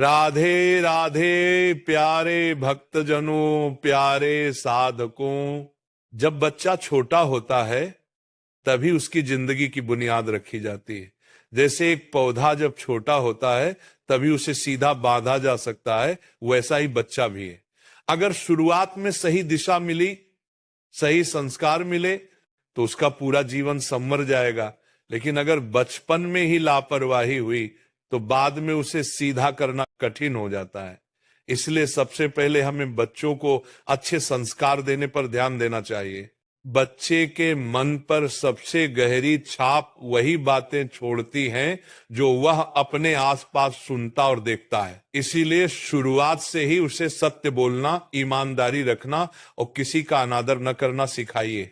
राधे राधे प्यारे भक्तजनों, प्यारे साधकों। जब बच्चा छोटा होता है तभी उसकी जिंदगी की बुनियाद रखी जाती है। जैसे एक पौधा जब छोटा होता है तभी उसे सीधा बांधा जा सकता है, वैसा ही बच्चा भी है। अगर शुरुआत में सही दिशा मिली, सही संस्कार मिले तो उसका पूरा जीवन संवर जाएगा। लेकिन अगर बचपन में ही लापरवाही हुई तो बाद में उसे सीधा करना कठिन हो जाता है। इसलिए सबसे पहले हमें बच्चों को अच्छे संस्कार देने पर ध्यान देना चाहिए। बच्चे के मन पर सबसे गहरी छाप वही बातें छोड़ती हैं जो वह अपने आसपास सुनता और देखता है। इसीलिए शुरुआत से ही उसे सत्य बोलना, ईमानदारी रखना और किसी का अनादर न करना सिखाइए।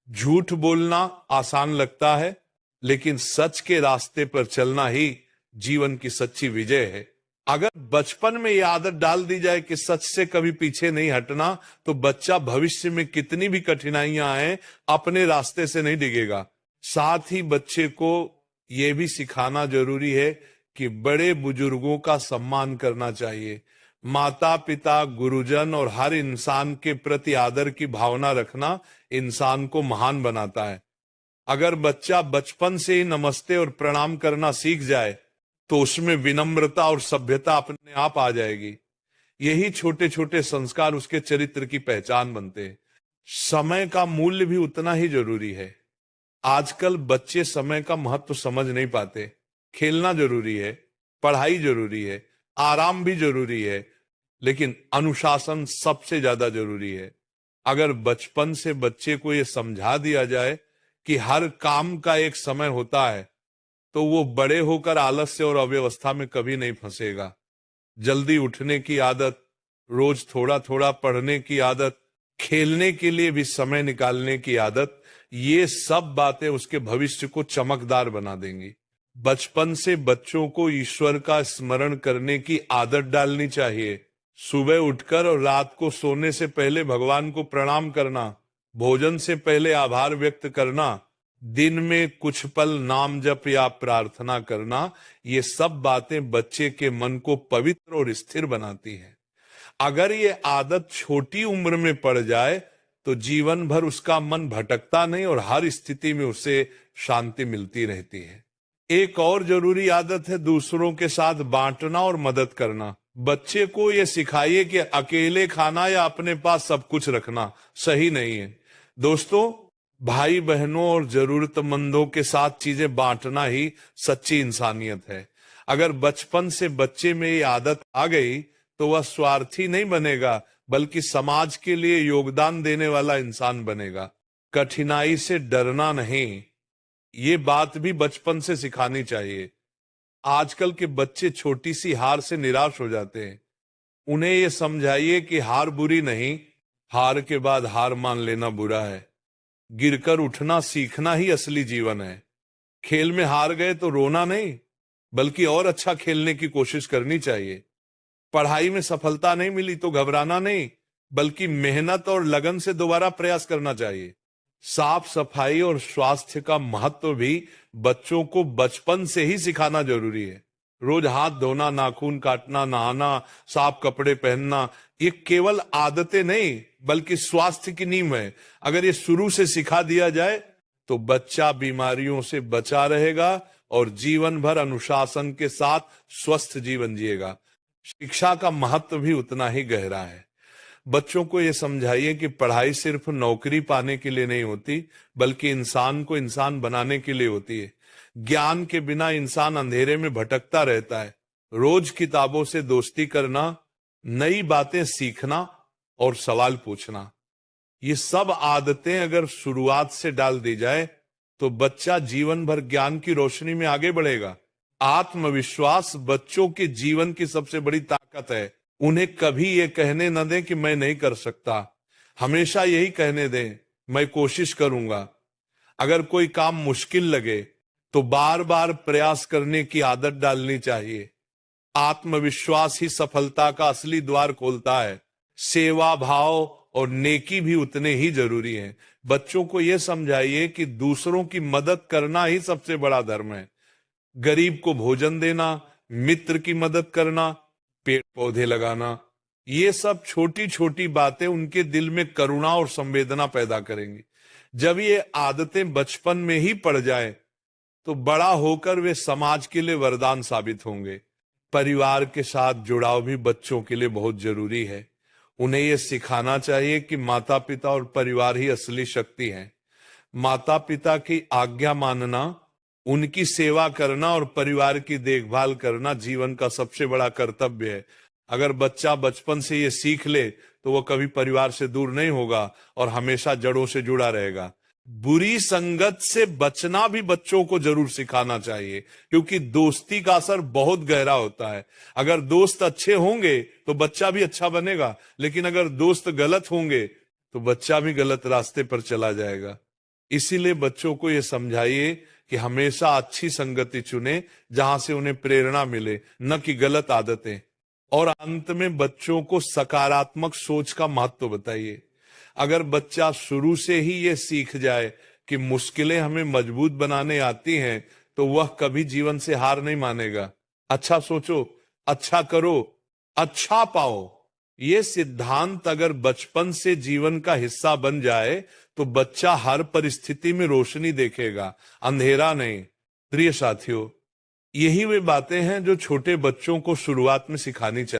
झूठ बोलना आसान लगता है, लेकिन सच के रास्ते पर चलना ही जीवन की सच्ची विजय है। अगर बचपन में यह आदत डाल दी जाए कि सच से कभी पीछे नहीं हटना, तो बच्चा भविष्य में कितनी भी कठिनाइयां आए अपने रास्ते से नहीं डिगेगा। साथ ही बच्चे को यह भी सिखाना जरूरी है कि बड़े बुजुर्गों का सम्मान करना चाहिए। माता पिता, गुरुजन और हर इंसान के प्रति आदर की भावना रखना इंसान को महान बनाता है। अगर बच्चा बचपन से ही नमस्ते और प्रणाम करना सीख जाए तो उसमें विनम्रता और सभ्यता अपने आप आ जाएगी। यही छोटे छोटे संस्कार उसके चरित्र की पहचान बनते हैं। समय का मूल्य भी उतना ही जरूरी है। आजकल बच्चे समय का महत्व समझ नहीं पाते। खेलना जरूरी है, पढ़ाई जरूरी है, आराम भी जरूरी है, लेकिन अनुशासन सबसे ज्यादा जरूरी है। अगर बचपन से बच्चे को यह समझा दिया जाए कि हर काम का एक समय होता है, तो वो बड़े होकर आलस्य और अव्यवस्था में कभी नहीं फंसेगा। जल्दी उठने की आदत, रोज थोड़ा थोड़ा पढ़ने की आदत, खेलने के लिए भी समय निकालने की आदत, ये सब बातें उसके भविष्य को चमकदार बना देंगी। बचपन से बच्चों को ईश्वर का स्मरण करने की आदत डालनी चाहिए। सुबह उठकर और रात को सोने से पहले भगवान को प्रणाम करना, भोजन से पहले आभार व्यक्त करना, दिन में कुछ पल नाम जप या प्रार्थना करना, ये सब बातें बच्चे के मन को पवित्र और स्थिर बनाती हैं। अगर ये आदत छोटी उम्र में पड़ जाए तो जीवन भर उसका मन भटकता नहीं और हर स्थिति में उसे शांति मिलती रहती है। एक और जरूरी आदत है दूसरों के साथ बांटना और मदद करना। बच्चे को यह सिखाइए कि अकेले खाना या अपने पास सब कुछ रखना सही नहीं है। दोस्तों, भाई बहनों और जरूरतमंदों के साथ चीजें बांटना ही सच्ची इंसानियत है। अगर बचपन से बच्चे में ये आदत आ गई तो वह स्वार्थी नहीं बनेगा, बल्कि समाज के लिए योगदान देने वाला इंसान बनेगा। कठिनाई से डरना नहीं, ये बात भी बचपन से सिखानी चाहिए। आजकल के बच्चे छोटी सी हार से निराश हो जाते हैं। उन्हें ये समझाइए कि हार बुरी नहीं, हार के बाद हार मान लेना बुरा है। गिरकर उठना सीखना ही असली जीवन है। खेल में हार गए तो रोना नहीं, बल्कि और अच्छा खेलने की कोशिश करनी चाहिए। पढ़ाई में सफलता नहीं मिली तो घबराना नहीं, बल्कि मेहनत और लगन से दोबारा प्रयास करना चाहिए। साफ सफाई और स्वास्थ्य का महत्व भी बच्चों को बचपन से ही सिखाना जरूरी है। रोज हाथ धोना, नाखून काटना, नहाना, साफ कपड़े पहनना, ये केवल आदतें नहीं बल्कि स्वास्थ्य की नींव है। अगर ये शुरू से सिखा दिया जाए तो बच्चा बीमारियों से बचा रहेगा और जीवन भर अनुशासन के साथ स्वस्थ जीवन जिएगा। शिक्षा का महत्व भी उतना ही गहरा है। बच्चों को यह समझाइए कि पढ़ाई सिर्फ नौकरी पाने के लिए नहीं होती, बल्कि इंसान को इंसान बनाने के लिए होती है। ज्ञान के बिना इंसान अंधेरे में भटकता रहता है। रोज किताबों से दोस्ती करना, नई बातें सीखना और सवाल पूछना, ये सब आदतें अगर शुरुआत से डाल दी जाए तो बच्चा जीवन भर ज्ञान की रोशनी में आगे बढ़ेगा। आत्मविश्वास बच्चों के जीवन की सबसे बड़ी ताकत है। उन्हें कभी ये कहने न दें कि मैं नहीं कर सकता। हमेशा यही कहने दें, मैं कोशिश करूंगा। अगर कोई काम मुश्किल लगे तो बार बार प्रयास करने की आदत डालनी चाहिए। आत्मविश्वास ही सफलता का असली द्वार खोलता है। सेवा भाव और नेकी भी उतने ही जरूरी हैं। बच्चों को यह समझाइए कि दूसरों की मदद करना ही सबसे बड़ा धर्म है। गरीब को भोजन देना, मित्र की मदद करना, पेड़ पौधे लगाना, ये सब छोटी छोटी बातें उनके दिल में करुणा और संवेदना पैदा करेंगी। जब ये आदतें बचपन में ही पड़ जाए तो बड़ा होकर वे समाज के लिए वरदान साबित होंगे। परिवार के साथ जुड़ाव भी बच्चों के लिए बहुत जरूरी है। उन्हें यह सिखाना चाहिए कि माता पिता और परिवार ही असली शक्ति है। माता पिता की आज्ञा मानना, उनकी सेवा करना और परिवार की देखभाल करना जीवन का सबसे बड़ा कर्तव्य है। अगर बच्चा बचपन से ये सीख ले तो वो कभी परिवार से दूर नहीं होगा और हमेशा जड़ों से जुड़ा रहेगा। बुरी संगत से बचना भी बच्चों को जरूर सिखाना चाहिए, क्योंकि दोस्ती का असर बहुत गहरा होता है। अगर दोस्त अच्छे होंगे तो बच्चा भी अच्छा बनेगा, लेकिन अगर दोस्त गलत होंगे तो बच्चा भी गलत रास्ते पर चला जाएगा। इसीलिए बच्चों को यह समझाइए कि हमेशा अच्छी संगति चुने, जहां से उन्हें प्रेरणा मिले, न कि गलत आदतें। और अंत में बच्चों को सकारात्मक सोच का महत्व बताइए। अगर बच्चा शुरू से ही ये सीख जाए कि मुश्किलें हमें मजबूत बनाने आती हैं, तो वह कभी जीवन से हार नहीं मानेगा। अच्छा सोचो, अच्छा करो, अच्छा पाओ, ये सिद्धांत अगर बचपन से जीवन का हिस्सा बन जाए तो बच्चा हर परिस्थिति में रोशनी देखेगा, अंधेरा नहीं। प्रिय साथियों, यही वे बातें हैं जो छोटे बच्चों को शुरुआत में सिखानी चाहिए।